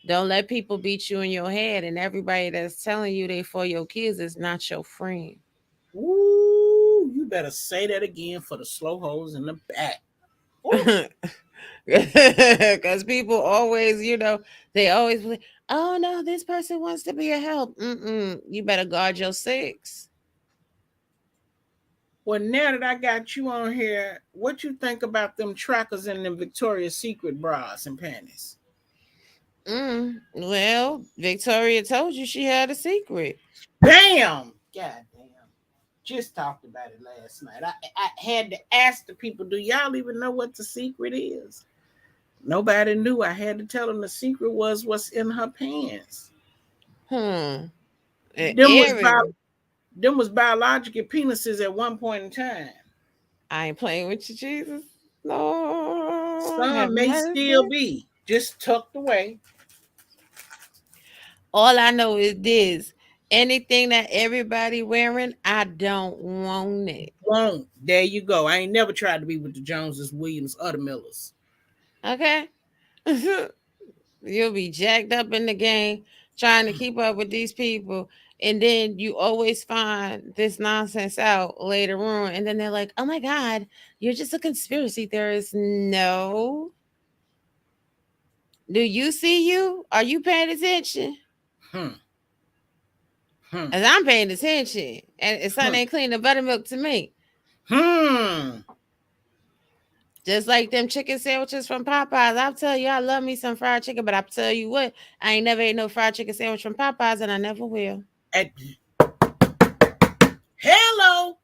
Don't let people beat you in your head, and everybody that's telling you they for your kids is not your friend. Ooh, you better say that again for the slow holes in the back. Ooh. Because people always, they always be like, oh no, this person wants to be a help. You better guard your six. Well, now that I got you on here, what you think about them trackers and them Victoria's Secret bras and panties? Well, Victoria told you she had a secret. Bam! God damn. Just talked about it last night. I had to ask the people, do y'all even know what the secret is? Nobody knew. I had to tell them the secret was what's in her pants. Hmm. Them was Aaron, them was biological penises at one point in time. I ain't playing with you, Jesus. No, have Some may still mercy. be just tucked away. All I know is this: anything that everybody wearing, I don't want it. Won't. There you go. I ain't never tried to be with the Joneses, Williams, or the Millers. Okay. You'll be jacked up in the game trying to keep up with these people. And then you always find this nonsense out later on. And then they're like, oh my God, you're just a conspiracy theorist. No. Do you see you? Are you paying attention? Hmm. Hmm. As I'm paying attention. And it's something Hmm. ain't clean the buttermilk to me. Hmm. Just like them chicken sandwiches from Popeyes. I'll tell you, I love me some fried chicken, but I'll tell you what, I ain't never ate no fried chicken sandwich from Popeyes, and I never will. At, hello.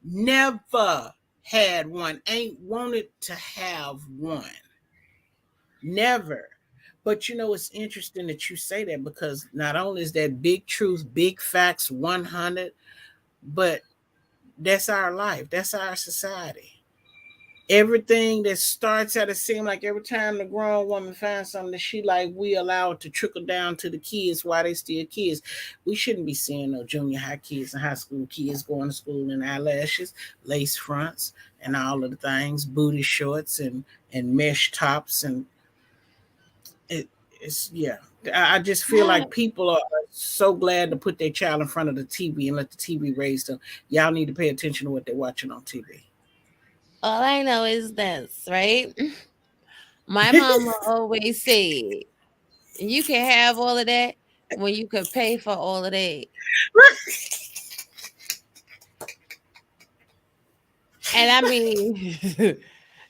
Never had one. Ain't wanted to have one. Never. But you know, it's interesting that you say that because not only is that big truth, big facts 100, but that's our life. That's our society. Everything that starts out, it seems like every time the grown woman finds something that she like, we allow it to trickle down to the kids while they still kids. We shouldn't be seeing no junior high kids and high school kids going to school in eyelashes, lace fronts, and all of the things, booty shorts and mesh tops, and it's yeah. I just feel like people are so glad to put their child in front of the TV and let the TV raise them. Y'all need to pay attention to what they're watching on TV. All I know is this, right? My mama always said, you can have all of that when you could pay for all of that. And I mean,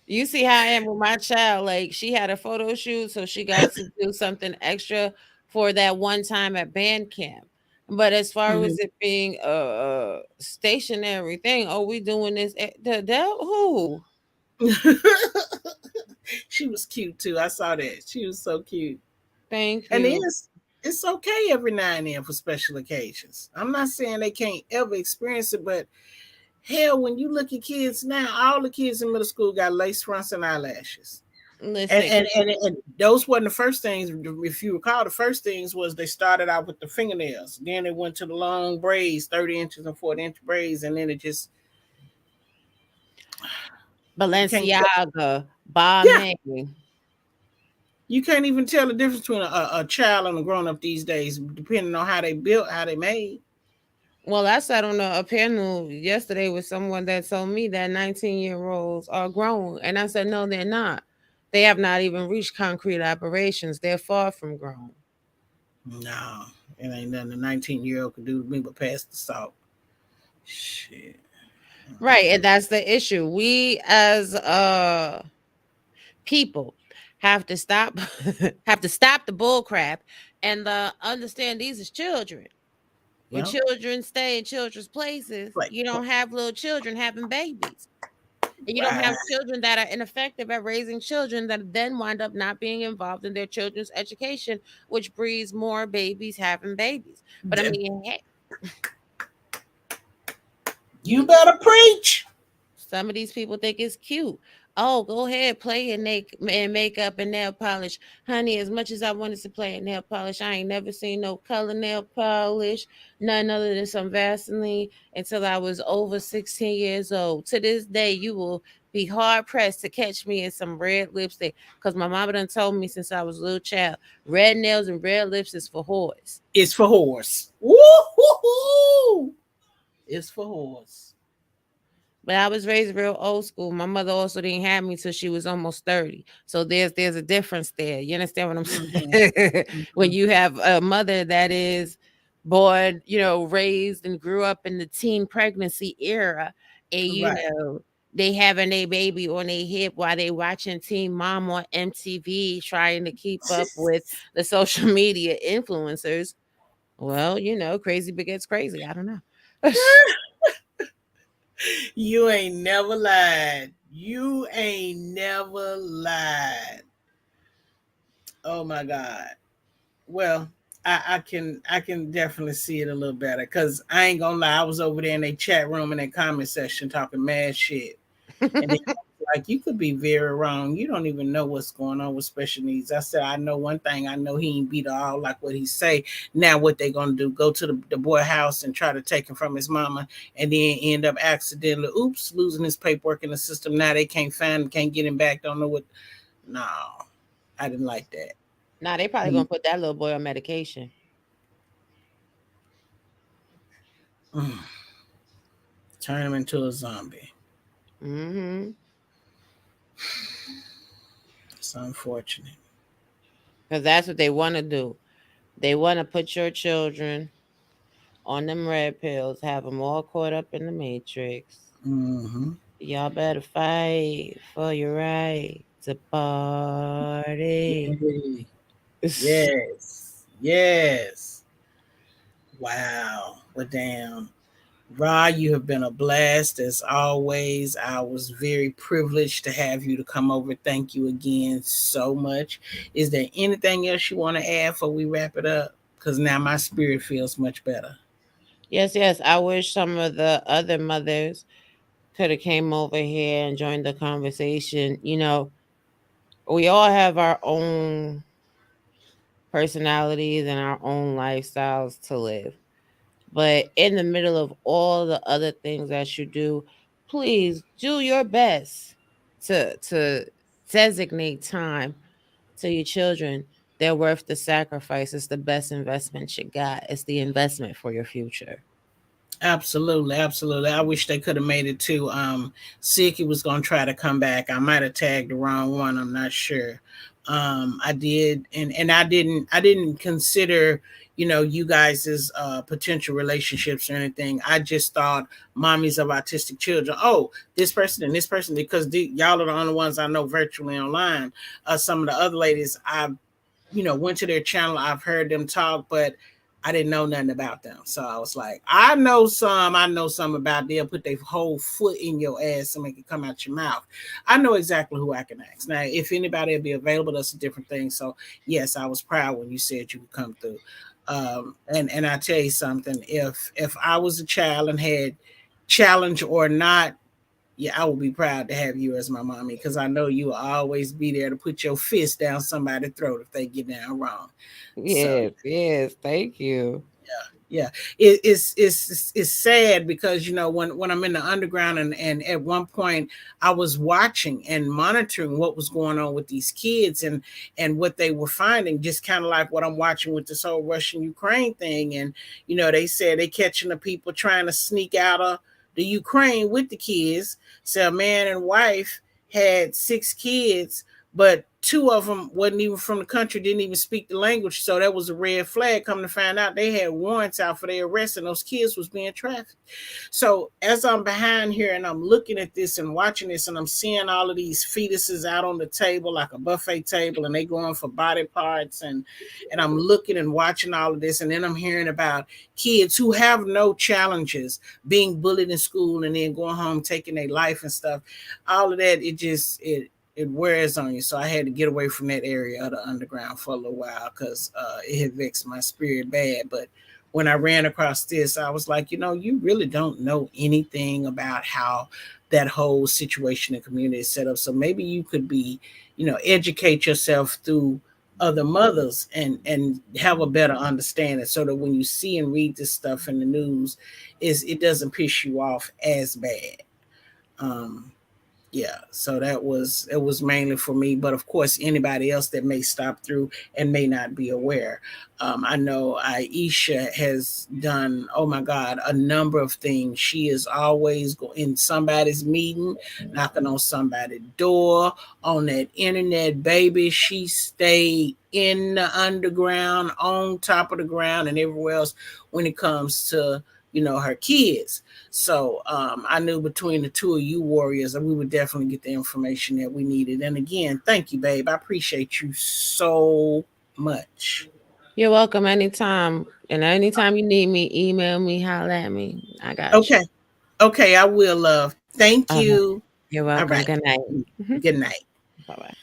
you see how I am with my child. Like, she had a photo shoot, so she got to do something extra for that one time at band camp. But as far Mhm. as it being a stationary thing, oh, we doing this. Who? She was cute too. I saw that. She was so cute. Thank And you. it's okay every now and then for special occasions. I'm not saying they can't ever experience it, but hell, when you look at kids now, all the kids in middle school got lace fronts and eyelashes. And Listen, and, and and those weren't the first things. If you recall, the first things was they started out with the fingernails. Then they went to the long braids, 30 inches and 40-inch braids, and then it just you can't tell. Balenciaga, Yeah, Balmain. you can't even tell the difference between a child and a grown up these days, depending on how they built, how they made. Well, I sat on a panel yesterday with someone that told me that 19-year-olds are grown. And I said, no, they're not. They have not even reached concrete operations. They're far from grown. No, it ain't nothing a 19-year-old could do to me but pass the salt. Shit. Right. And that's the issue. We as people have to stop have to stop the bull crap and understand these is children. When Well, children stay in children's places, like, you don't have little children having babies. And you don't right. have children that are ineffective at raising children that then wind up not being involved in their children's education, which breeds more babies having babies. But I mean, hey, You better preach. some of these people think it's cute. Oh, go ahead, play and makeup and nail polish. Honey, as much as I wanted to play in nail polish, I ain't never seen no color nail polish, none other than some Vaseline until I was over 16 years old. To this day, you will be hard pressed to catch me in some red lipstick because my mama done told me since I was a little child, red nails and red lips is for whores. It's for horse. Woo-hoo-hoo! It's for horse. But I was raised real old school. My mother also didn't have me till she was almost 30. So there's a difference there. You understand what I'm Mhm, saying? When mhm. you have a mother that is born, raised and grew up in the teen pregnancy era, and Right. they having a baby on their hip while they watching Teen Mom on MTV trying to keep up with the social media influencers. Well, crazy begets crazy. I don't know. You ain't never lied. You ain't never lied. Oh my God. Well, I can definitely see it a little better because I ain't gonna lie. I was over there in a chat room in a comment section talking mad shit, and they like you could be very wrong. You don't even know what's going on with special needs. I said I know one thing. I know he ain't beat her all like what he say. Now what they gonna do? Go to the boy house and try to take him from his mama, and then end up accidentally, oops, losing his paperwork in the system. Now they can't find him, can't get him back. Don't know what. No, I didn't like that. Nah, they probably gonna And, put that little boy on medication. turn him into a zombie. Mm-hmm. It's unfortunate. Because that's what they want to do. They want to put your children on them red pills, have them all caught up in the matrix. Mm-hmm. Y'all better fight for your right to party. Yay. Yes. Yes. Wow. Well, damn. Ra, you have been a blast as always. I was very privileged to have you to come over. Thank you again so much. Is there anything else you want to add before we wrap it up? Because now my spirit feels much better. Yes, yes. I wish some of the other mothers could have came over here and joined the conversation. We all have our own personalities and our own lifestyles to live. But in the middle of all the other things that you do, please do your best to designate time to your children. They're worth the sacrifice. It's the best investment you got. It's the investment for your future. Absolutely, absolutely. I wish they could have made it too. Sicky was gonna try to come back. I might have tagged the wrong one. I'm not sure. I did, and I didn't consider you guys' potential relationships or anything. I just thought mommies of autistic children. Oh, this person and this person because y'all are the only ones I know virtually online. Some of the other ladies I went to their channel. I've heard them talk, but I didn't know nothing about them. So I was like, I know some about they'll put their whole foot in your ass and make it come out your mouth. I know exactly who I can ask. Now, if anybody will be available, that's a different thing. So yes, I was proud when you said you would come through. And I tell you something, if I was a child and had challenge or not, yeah, I would be proud to have you as my mommy because I know you will always be there to put your fist down somebody's throat if they get down wrong. So Yes, yes. Thank you. yeah, it's sad because when I'm in the underground and at one point I was watching and monitoring what was going on with these kids and what they were finding, just kind of like what I'm watching with this whole Russian Ukraine thing. And they said they catching the people trying to sneak out of the Ukraine with the kids. So a man and wife had 6 kids, but 2 of them wasn't even from the country, didn't even speak the language. So that was a red flag. Come to find out, they had warrants out for their arrest, and those kids was being trafficked. So as I'm behind here and I'm looking at this and watching this, and I'm seeing all of these fetuses out on the table like a buffet table, and they going for body parts, and I'm looking and watching all of this, and then I'm hearing about kids who have no challenges being bullied in school and then going home taking their life and stuff. All of that, it wears on you. So I had to get away from that area of the underground for a little while because it had vexed my spirit bad. But when I ran across this, I was like, you really don't know anything about how that whole situation and community is set up. So maybe you could be, educate yourself through other mothers and have a better understanding, so that when you see and read this stuff in the news, it doesn't piss you off as bad. Um, yeah, so that was it was mainly for me, but of course anybody else that may stop through and may not be aware. I know Aisha has done, oh my god, a number of things. She is always in somebody's meeting, knocking on somebody's door, on that internet, baby. She stayed in the underground, on top of the ground, and everywhere else when it comes to her kids. So I knew between the two of you warriors, we would definitely get the information that we needed. And again, thank you, babe. I appreciate you so much. You're welcome anytime. And anytime you need me, email me, holler at me. I got you. Okay. Okay, I will, love. Thank All right. you. You're All welcome. right. Good night. Good night. Bye bye.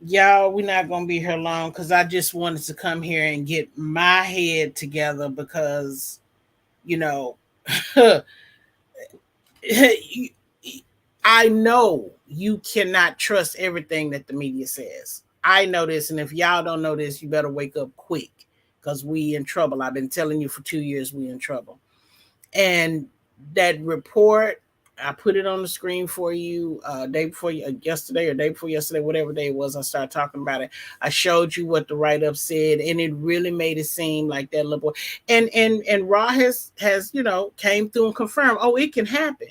Y'all, we're not going to be here long because I just wanted to come here and get my head together because, you know, I know you cannot trust everything that the media says. I know this, and if y'all don't know this, you better wake up quick because we in trouble. I've been telling you for 2 years we in trouble. And that report, I put it on the screen for you day before yesterday or day before yesterday, whatever day it was. I started talking about it. I showed you what the write up said, and it really made it seem like that little boy. And Raw has came through and confirmed, oh, it can happen.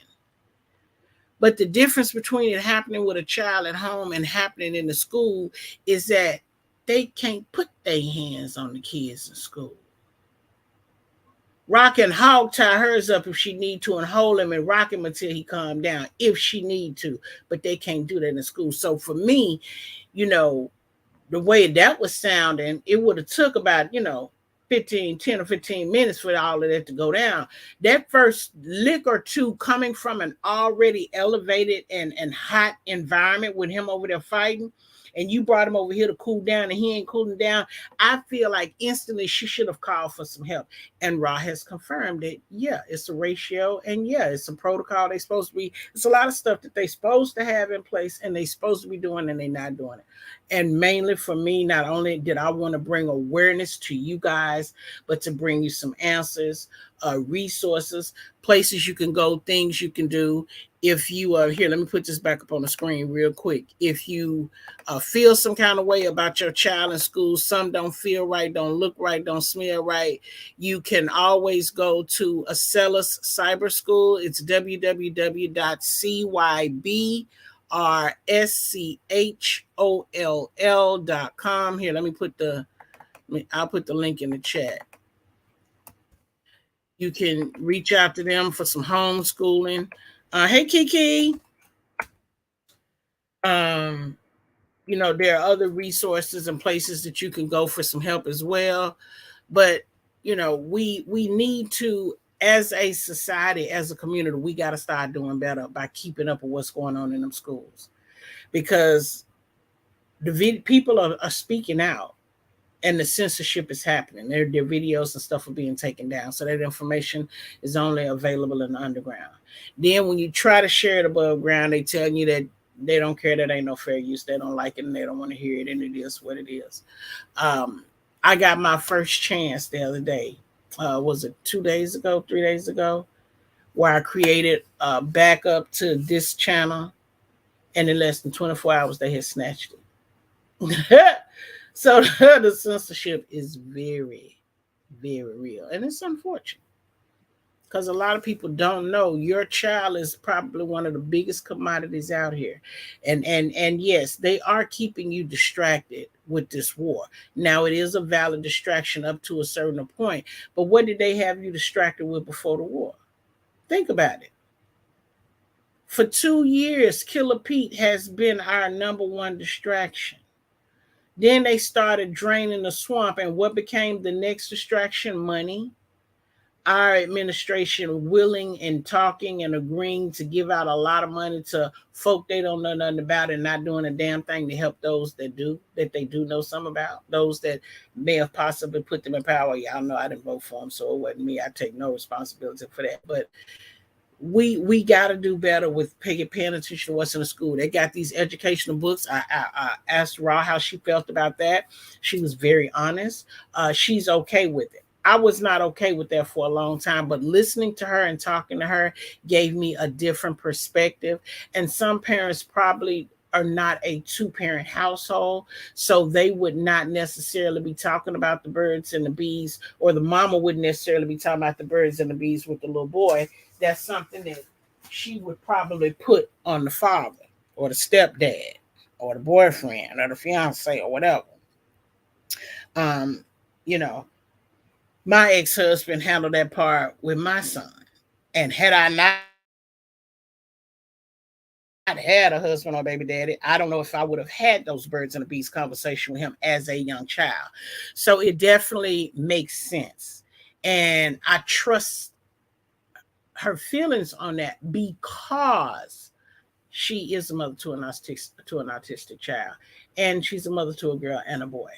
But the difference between it happening with a child at home and happening in the school is that they can't put their hands on the kids in school. Rock and hog tie hers up if she need to and hold him and rock him until he calm down if she need to. But they can't do that in school. So for me, the way that was sounding, it would have took about, 10 or 15 minutes for all of that to go down. That first lick or two coming from an already elevated and hot environment with him over there fighting, and you brought him over here to cool down and he ain't cooling down, I feel like instantly she should have called for some help. And Ra has confirmed it. Yeah, it's a ratio, and yeah, it's a protocol. They supposed to be, it's a lot of stuff that they supposed to have in place and they supposed to be doing and they not doing it. And mainly for me, not only did I want to bring awareness to you guys, but to bring you some answers, resources, places you can go, things you can do. If you are here, let me put this back up on the screen real quick. If you feel some kind of way about your child in school, some don't feel right, don't look right, don't smell right, you can always go to Acellus Cyber School. It's www.cybrscholl.com. Here, I'll put the link in the chat. You can reach out to them for some homeschooling. Hey, Kiki. There are other resources and places that you can go for some help as well. But, we need to, as a society, as a community, we got to start doing better by keeping up with what's going on in them schools. Because people are speaking out and the censorship is happening. Their videos and stuff are being taken down. So that information is only available in the underground. Then when you try to share it above ground, they tell you that they don't care, that ain't no fair use. They don't like it and they don't want to hear it, and it is what it is. I got my first chance the other day. Was it 2 days ago, 3 days ago, where I created a backup to this channel, and in less than 24 hours, they had snatched it. So the censorship is very, very real. And it's unfortunate because a lot of people don't know your child is probably one of the biggest commodities out here. And yes, they are keeping you distracted with this war. Now, it is a valid distraction up to a certain point. But what did they have you distracted with before the war? Think about it. For 2 years, Killer Pete has been our number one distraction. Then they started draining the swamp, and what became the next distraction? Money, our administration willing and talking and agreeing to give out a lot of money to folk they don't know nothing about and not doing a damn thing to help those that they do know some about, those that may have possibly put them in power. Y'all know I didn't vote for them, so it wasn't me. I take no responsibility for that. But we got to do better with paying attention to what's in the school. They got these educational books. I asked Ra how she felt about that. She was very honest. She's okay with it. I was not okay with that for a long time, but listening to her and talking to her gave me a different perspective. And some parents probably are not a two-parent household, so they would not necessarily be talking about the birds and the bees, or the mama wouldn't necessarily be talking about the birds and the bees with the little boy. That's something that she would probably put on the father or the stepdad or the boyfriend or the fiance or whatever. Um, you know, my ex-husband handled that part with my son. And had I not had a husband or baby daddy, I don't know if I would have had those birds and the bees conversation with him as a young child. So it definitely makes sense. And I trust her feelings on that because she is a mother to an autistic child, and she's a mother to a girl and a boy.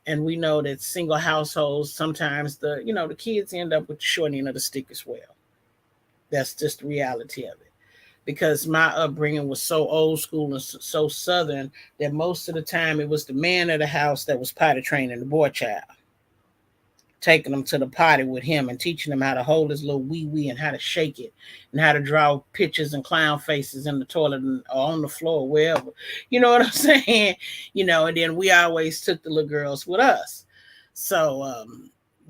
And we know that single households sometimes the kids end up with the short end of the stick as well. That's just the reality of it. Because my upbringing was so old school and so southern that most of the time it was the man of the house that was potty training the boy child, taking them to the potty with him and teaching them how to hold his little wee wee and how to shake it and how to draw pictures and clown faces in the toilet or on the floor, wherever. You know what I'm saying? And then we always took the little girls with us. So,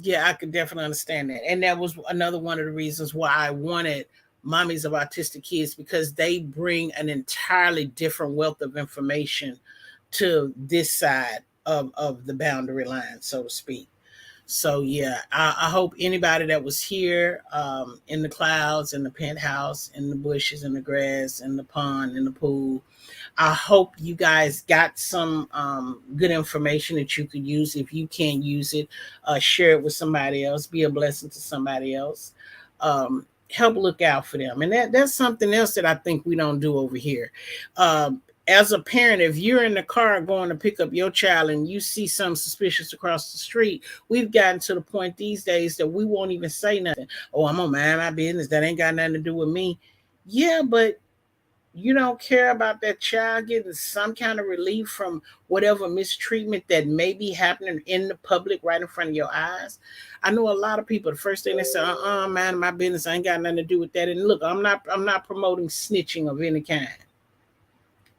yeah, I could definitely understand that. And that was another one of the reasons why I wanted mommies of autistic kids, because they bring an entirely different wealth of information to this side of the boundary line, so to speak. So yeah, I hope anybody that was here, in the clouds, in the penthouse, in the bushes, in the grass, in the pond, in the pool, I hope you guys got some good information that you could use. If you can't use it, share it with somebody else. Be a blessing to somebody else. Help look out for them, and that's something else that I think we don't do over here. As a parent, if you're in the car going to pick up your child and you see something suspicious across the street, we've gotten to the point these days that we won't even say nothing. Oh, I'm gonna mind my business. That ain't got nothing to do with me. Yeah, but you don't care about that child getting some kind of relief from whatever mistreatment that may be happening in the public right in front of your eyes. I know a lot of people, the first thing they say, man, my business, I ain't got nothing to do with that. And look, I'm not promoting snitching of any kind.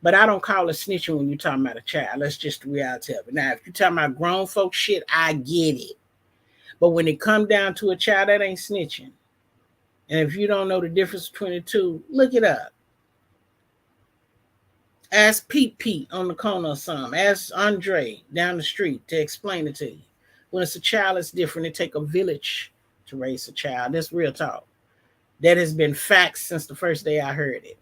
But I don't call it snitching when you're talking about a child. That's just the reality of it. Now, if you're talking about grown folk shit, I get it. But when it come down to a child, that ain't snitching. And if you don't know the difference between the two, look it up. Ask Pete on the corner or something. Ask Andre down the street to explain it to you. When it's a child, it's different. It take a village to raise a child. That's real talk. That has been facts since the first day I heard it.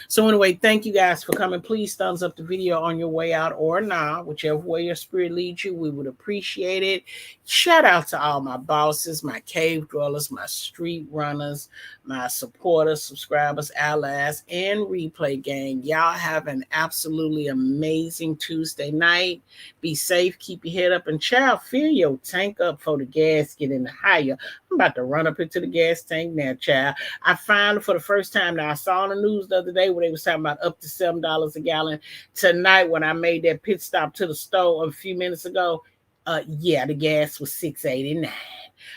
So anyway, thank you guys for coming. Please thumbs up the video on your way out or not, whichever way your spirit leads you. We would appreciate it. Shout out to all my bosses, my cave dwellers, my street runners, my supporters, subscribers, allies, and replay gang. Y'all have an absolutely amazing Tuesday night. Be safe, keep your head up, and child, fill your tank up for the gas getting higher. I'm about to run up into the gas tank now, child. I found for the first time now. I saw on the news the other day where they was talking about up to $7 a gallon. Tonight, when I made that pit stop to the store a few minutes ago, yeah, the gas was $6.89.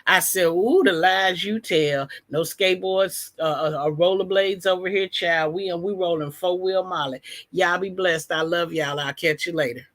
I said, "Ooh, the lies you tell." No skateboards, or rollerblades over here, child. We rolling 4-wheel molly. Y'all be blessed. I love y'all. I'll catch you later.